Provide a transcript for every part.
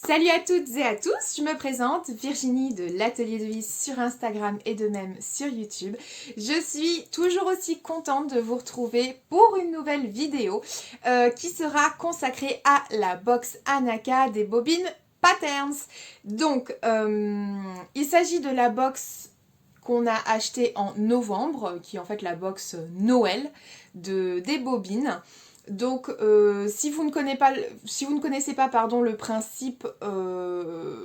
Salut à toutes et à tous, je me présente Virginie de l'Atelier de Vis sur Instagram et de même sur YouTube. Je suis toujours aussi contente de vous retrouver pour une nouvelle vidéo qui sera consacrée à la box Anaka des bobines Patterns. Donc, il s'agit de la box qu'on a achetée en novembre, qui est en fait la box Noël des bobines. Donc, si vous ne connaissez pas pardon, le principe,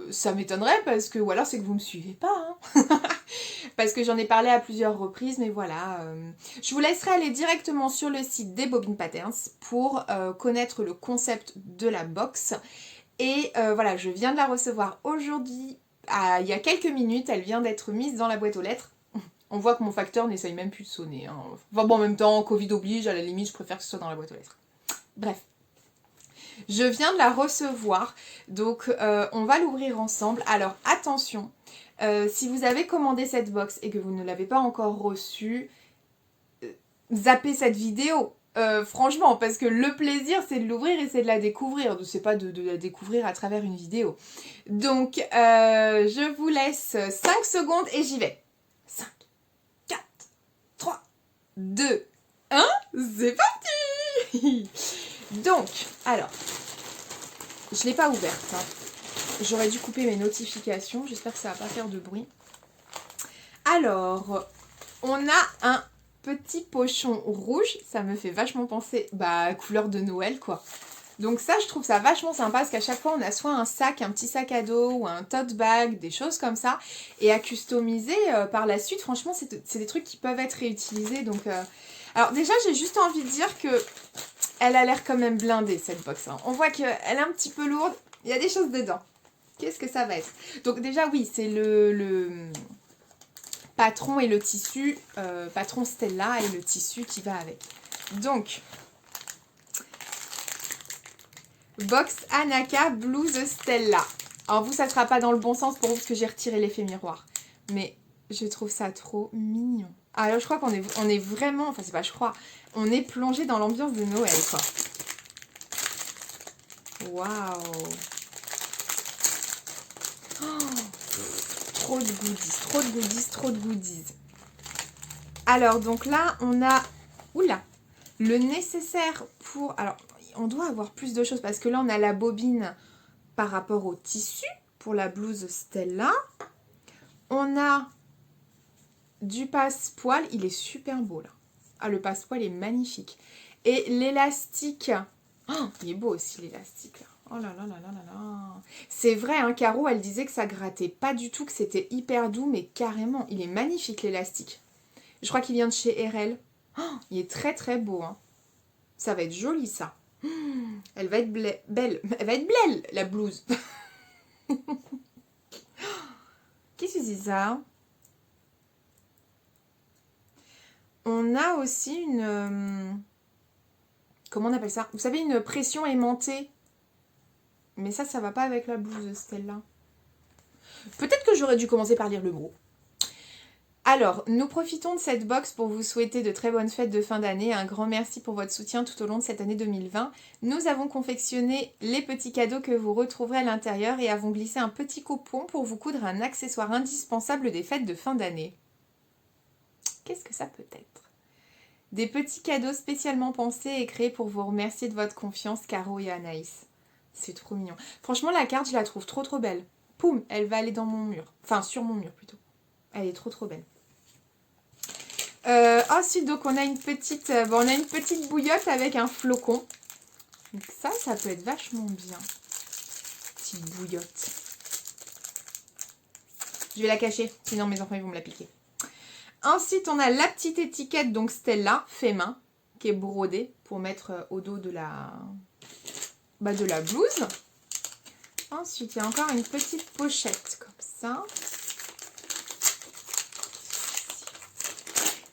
ça m'étonnerait parce que, ou alors c'est que vous me suivez pas, hein. Parce que j'en ai parlé à plusieurs reprises, mais voilà. Je vous laisserai aller directement sur le site des Bobines Patterns pour connaître le concept de la box. Et voilà, je viens de la recevoir aujourd'hui, il y a quelques minutes, elle vient d'être mise dans la boîte aux lettres. On voit que mon facteur n'essaye même plus de sonner, hein. Enfin bon, en même temps, Covid oblige, à la limite, je préfère que ce soit dans la boîte aux lettres. Bref, je viens de la recevoir, donc on va l'ouvrir ensemble. Alors attention, si vous avez commandé cette box et que vous ne l'avez pas encore reçue, zappez cette vidéo. Franchement, parce que le plaisir c'est de l'ouvrir et c'est de la découvrir, c'est pas de la découvrir à travers une vidéo. Donc je vous laisse 5 secondes et j'y vais. 5, 4, 3, 2, 1, c'est parti. Donc, alors, je ne l'ai pas ouverte, hein. J'aurais dû couper mes notifications, j'espère que ça va pas faire de bruit. Alors, on a un petit pochon rouge, ça me fait vachement penser, couleur de Noël quoi. Donc ça, je trouve ça vachement sympa parce qu'à chaque fois, on a soit un sac, un petit sac à dos ou un tote bag, des choses comme ça. Et à customiser par la suite, franchement, c'est des trucs qui peuvent être réutilisés. Donc, alors déjà, j'ai juste envie de dire que elle a l'air quand même blindée, cette box, hein. On voit qu'elle est un petit peu lourde, il y a des choses dedans. Qu'est-ce que ça va être? Donc déjà, oui, c'est le patron et le tissu, patron Stella et le tissu qui va avec. Donc, box Anaka Blouse Stella. Alors vous, ça sera pas dans le bon sens pour vous parce que j'ai retiré l'effet miroir. Mais je trouve ça trop mignon. Alors je crois qu'on est vraiment, enfin c'est pas je crois, on est plongé dans l'ambiance de Noël quoi. Waouh. Trop de goodies, trop de goodies, trop de goodies. Alors donc là on a, oula, le nécessaire pour, alors on doit avoir plus de choses parce que là on a la bobine par rapport au tissu pour la blouse Stella. On a du passepoil, il est super beau là. Ah, le passepoil est magnifique. Et l'élastique, oh, il est beau aussi l'élastique là. Oh là là là là là là. C'est vrai, hein, Caro, elle disait que ça grattait pas du tout, que c'était hyper doux, mais carrément, il est magnifique l'élastique. Je crois qu'il vient de chez RL. Oh, il est très très beau, hein. Ça va être joli ça. Elle va être belle. Elle va être belle, la blouse. Qu'est-ce que c'est ça? On a aussi une... comment on appelle ça? Vous savez, une pression aimantée. Mais ça va pas avec la blouse Stella. Peut-être que j'aurais dû commencer par lire le mot. Alors, nous profitons de cette box pour vous souhaiter de très bonnes fêtes de fin d'année. Un grand merci pour votre soutien tout au long de cette année 2020. Nous avons confectionné les petits cadeaux que vous retrouverez à l'intérieur et avons glissé un petit coupon pour vous coudre un accessoire indispensable des fêtes de fin d'année. Qu'est-ce que ça peut être? Des petits cadeaux spécialement pensés et créés pour vous remercier de votre confiance, Caro et Anaïs. C'est trop mignon. Franchement, la carte, je la trouve trop trop belle. Poum, elle va aller dans mon mur. Enfin, sur mon mur plutôt. Elle est trop trop belle. Ensuite, donc, on a une petite bouillotte avec un flocon. Donc ça peut être vachement bien. Petite bouillotte. Je vais la cacher, sinon mes enfants ils vont me la piquer. Ensuite, on a la petite étiquette, donc Stella, fait main, qui est brodée pour mettre au dos de la blouse. Ensuite, il y a encore une petite pochette comme ça.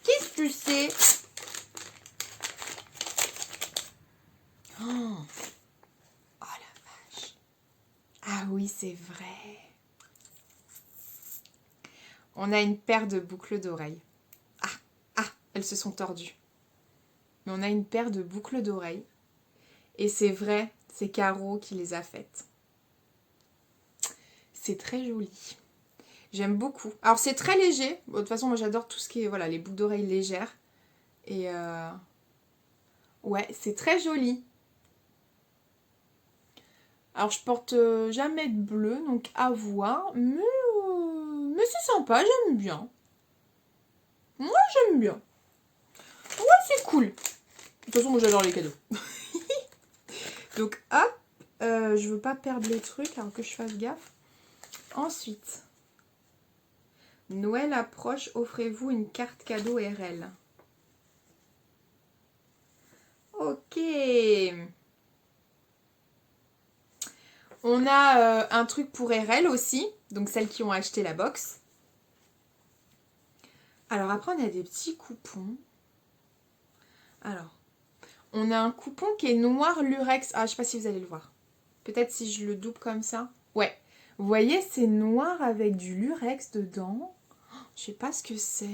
Qu'est-ce que c'est? Oh la vache. Ah oui, c'est vrai. On a une paire de boucles d'oreilles. Ah, elles se sont tordues. Mais on a une paire de boucles d'oreilles. Et c'est vrai, c'est Caro qui les a faites. C'est très joli. J'aime beaucoup. Alors c'est très léger. Bon, de toute façon, moi j'adore tout ce qui est voilà, les boucles d'oreilles légères. Et ouais, c'est très joli. Alors je porte jamais de bleu, donc à voir. Mais c'est sympa, j'aime bien. Moi j'aime bien. Ouais, c'est cool. De toute façon, moi j'adore les cadeaux. Donc hop, je veux pas perdre les trucs, alors que je fasse gaffe. Ensuite, Noël approche, offrez-vous une carte cadeau RL. Ok. On a un truc pour RL aussi, donc celles qui ont acheté la box. Alors après, on a des petits coupons. Alors, on a un coupon qui est noir lurex. Ah, je sais pas si vous allez le voir. Peut-être si je le double comme ça. Ouais. Vous voyez, c'est noir avec du lurex dedans. Je sais pas ce que c'est.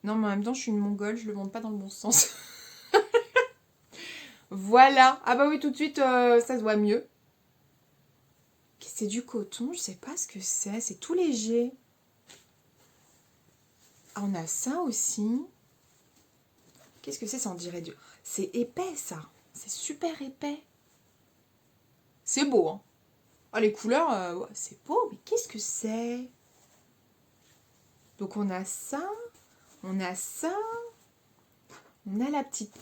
Non, mais en même temps, je suis une mongole, je le montre pas dans le bon sens. Voilà. Ah bah oui, tout de suite, ça se voit mieux. C'est du coton, je sais pas ce que c'est. C'est tout léger. Ah, on a ça aussi. Qu'est-ce que c'est? Ça en dirait du... C'est épais, ça. C'est super épais. C'est beau, hein. Ah, les couleurs, ouais, c'est beau, mais qu'est-ce que c'est? Donc on a ça, on a ça, on a la petite...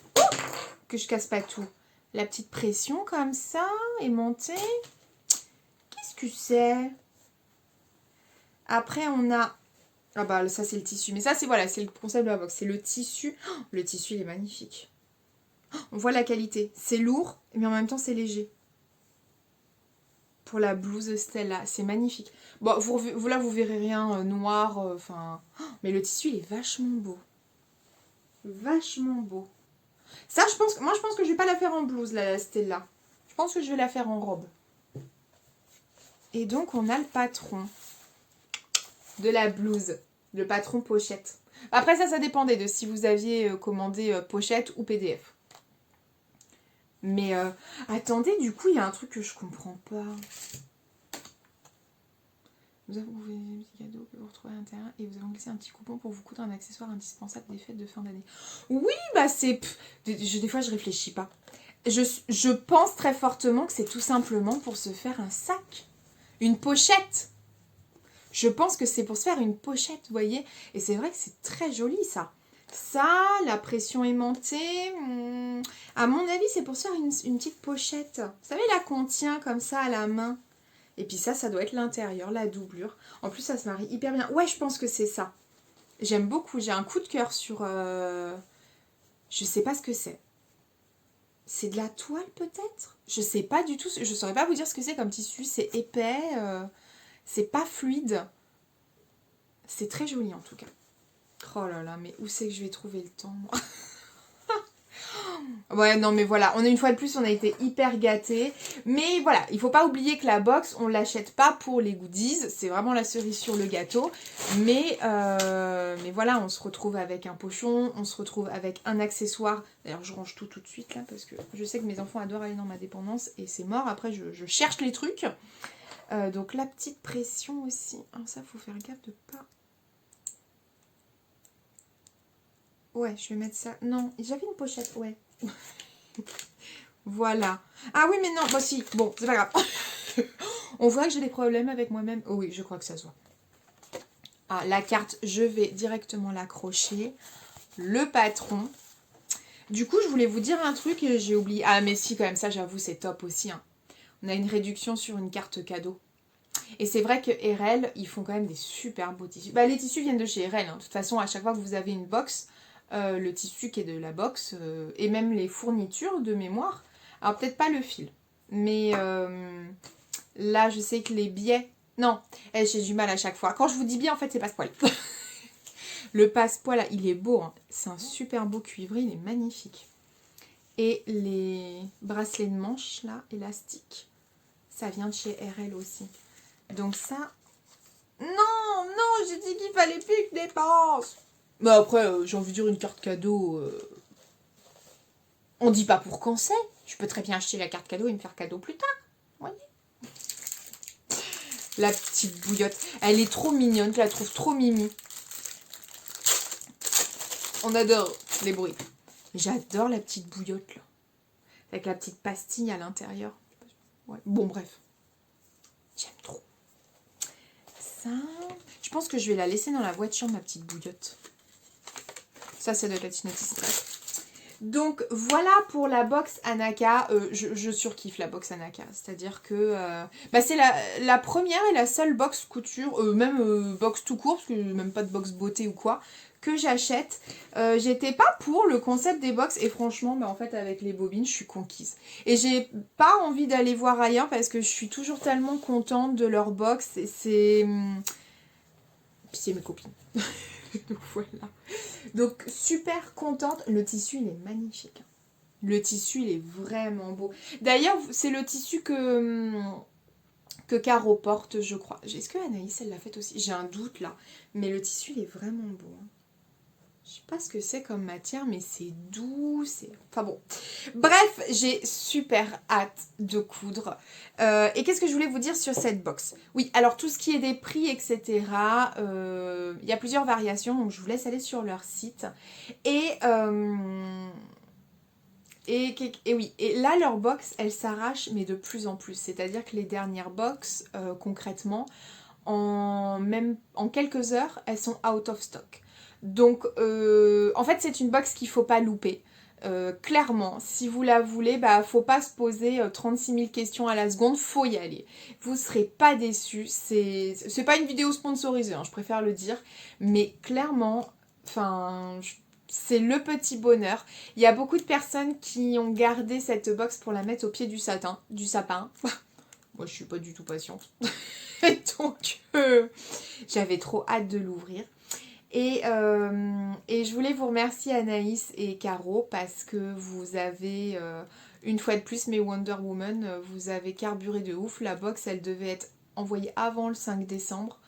que je casse pas tout. La petite pression comme ça, aimantée. Qu'est-ce que c'est? Après on a... Ah bah ça c'est le tissu. Mais ça c'est voilà, c'est le concept de la box. C'est le tissu. Oh, le tissu il est magnifique. Oh, on voit la qualité. C'est lourd, mais en même temps c'est léger. Pour la blouse Stella, c'est magnifique. Bon, là vous verrez rien noir, enfin... mais le tissu il est vachement beau. Vachement beau. Ça, moi je pense que je vais pas la faire en blouse, la Stella. Je pense que je vais la faire en robe. Et donc on a le patron de la blouse. Le patron pochette. Après ça dépendait de si vous aviez commandé pochette ou PDF. Mais attendez, du coup il y a un truc que je comprends pas. Vous avez des petits cadeaux que vous retrouvez à l'intérieur et vous avez glissé un petit coupon pour vous coudre un accessoire indispensable des fêtes de fin d'année. Oui, bah c'est... Des fois je réfléchis pas. Je pense très fortement que c'est tout simplement pour se faire un sac. Une pochette. Je pense que c'est pour se faire une pochette, vous voyez. Et c'est vrai que c'est très joli ça. Ça, la pression aimantée. À mon avis, c'est pour se faire une petite pochette. Vous savez, là qu'on tient comme ça à la main. Et puis ça doit être l'intérieur, la doublure. En plus, ça se marie hyper bien. Ouais, je pense que c'est ça. J'aime beaucoup. J'ai un coup de cœur sur... Je sais pas ce que c'est. C'est de la toile peut-être? Je sais pas du tout. Je saurais pas vous dire ce que c'est comme tissu. C'est épais. C'est pas fluide. C'est très joli en tout cas. Oh là là, mais où c'est que je vais trouver le temps moi? Ouais, non, mais voilà, une fois de plus, on a été hyper gâtés. Mais voilà, il faut pas oublier que la box, on l'achète pas pour les goodies. C'est vraiment la cerise sur le gâteau. Mais voilà, on se retrouve avec un pochon, on se retrouve avec un accessoire. D'ailleurs, je range tout de suite là, parce que je sais que mes enfants adorent aller dans ma dépendance et c'est mort. Après, je cherche les trucs. Donc la petite pression aussi. Alors ça, faut faire gaffe de pas... Ouais, je vais mettre ça... Non, j'avais une pochette, ouais. Voilà. Ah oui, mais non, moi si. Bon, c'est pas grave. On voit que j'ai des problèmes avec moi-même. Oh oui, je crois que ça se voit. Ah, la carte, je vais directement l'accrocher. Le patron. Du coup, je voulais vous dire un truc et j'ai oublié. Ah, mais si, quand même, ça, j'avoue, c'est top aussi. Hein. On a une réduction sur une carte cadeau. Et c'est vrai que RL, ils font quand même des super beaux tissus. Bah, les tissus viennent de chez RL. Hein. De toute façon, à chaque fois que vous avez une box, le tissu qui est de la box, et même les fournitures de mémoire. Alors, peut-être pas le fil. Mais là, je sais que les biais... Non, j'ai du mal à chaque fois. Quand je vous dis bien, en fait, c'est passepoil. Le passepoil, là, il est beau. Hein. C'est un super beau cuivré, il est magnifique. Et les bracelets de manche, là, élastiques, ça vient de chez RL aussi. Donc ça... Non, j'ai dit qu'il fallait plus que je dépense. Mais après, j'ai envie de dire une carte cadeau... On dit pas pour quand c'est. Je peux très bien acheter la carte cadeau et me faire cadeau plus tard. Vous voyez ? La petite bouillotte. Elle est trop mignonne, je la trouve trop mimi. On adore les bruits. J'adore la petite bouillotte là. Avec la petite pastille à l'intérieur. Ouais. Bon bref. J'aime trop. Ça. Je pense que je vais la laisser dans la voiture, ma petite bouillotte. Ça doit être la Tinati Stress. Donc voilà pour la box Anaka. Je surkiffe la box Anaka. C'est-à-dire que c'est la première et la seule box couture, même box tout court, parce que même pas de box beauté ou quoi, que j'achète. J'étais pas pour le concept des box et franchement, en fait avec les bobines, je suis conquise. Et j'ai pas envie d'aller voir ailleurs parce que je suis toujours tellement contente de leur box. Puis c'est mes copines. Donc voilà. Donc super contente. Le tissu il est magnifique. Le tissu il est vraiment beau. D'ailleurs c'est le tissu que Caro porte je crois. Est-ce que Anaïs elle l'a fait aussi? J'ai un doute là. Mais le tissu il est vraiment beau. Je sais pas ce que c'est comme matière, mais c'est doux, enfin bon. Bref, j'ai super hâte de coudre. Et qu'est-ce que je voulais vous dire sur cette box? Oui, alors tout ce qui est des prix, etc. Il y a plusieurs variations, donc je vous laisse aller sur leur site. Et oui, et là leur box, elle s'arrache, mais de plus en plus. C'est-à-dire que les dernières box, concrètement, en quelques heures, elles sont out of stock. Donc, en fait, c'est une box qu'il ne faut pas louper. Clairement, si vous la voulez, faut pas se poser 36 000 questions à la seconde, faut y aller. Vous ne serez pas déçus. C'est pas une vidéo sponsorisée, hein, je préfère le dire. Mais clairement, c'est le petit bonheur. Il y a beaucoup de personnes qui ont gardé cette box pour la mettre au pied du sapin. Moi, je suis pas du tout patiente. Donc, j'avais trop hâte de l'ouvrir. Et je voulais vous remercier Anaïs et Caro parce que vous avez, une fois de plus, mes Wonder Woman, vous avez carburé de ouf. La box, elle devait être envoyée avant le 5 décembre.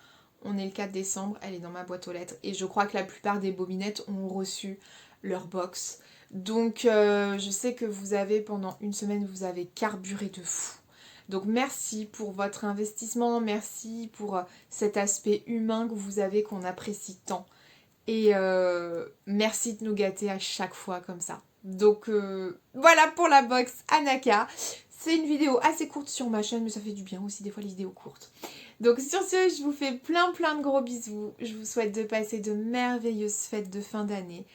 On est le 4 décembre, elle est dans ma boîte aux lettres. Et je crois que la plupart des bobinettes ont reçu leur box. Donc, je sais que vous avez, pendant une semaine, vous avez carburé de fou. Donc merci pour votre investissement, merci pour cet aspect humain que vous avez, qu'on apprécie tant. Et merci de nous gâter à chaque fois comme ça. Donc voilà pour la box Anaka. C'est une vidéo assez courte sur ma chaîne, mais ça fait du bien aussi des fois les vidéos courtes. Donc sur ce, je vous fais plein de gros bisous. Je vous souhaite de passer de merveilleuses fêtes de fin d'année,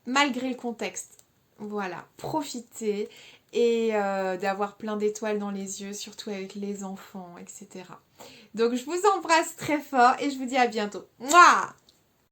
malgré le contexte. Voilà, profitez et d'avoir plein d'étoiles dans les yeux, surtout avec les enfants, etc. Donc je vous embrasse très fort et je vous dis à bientôt. Mouah!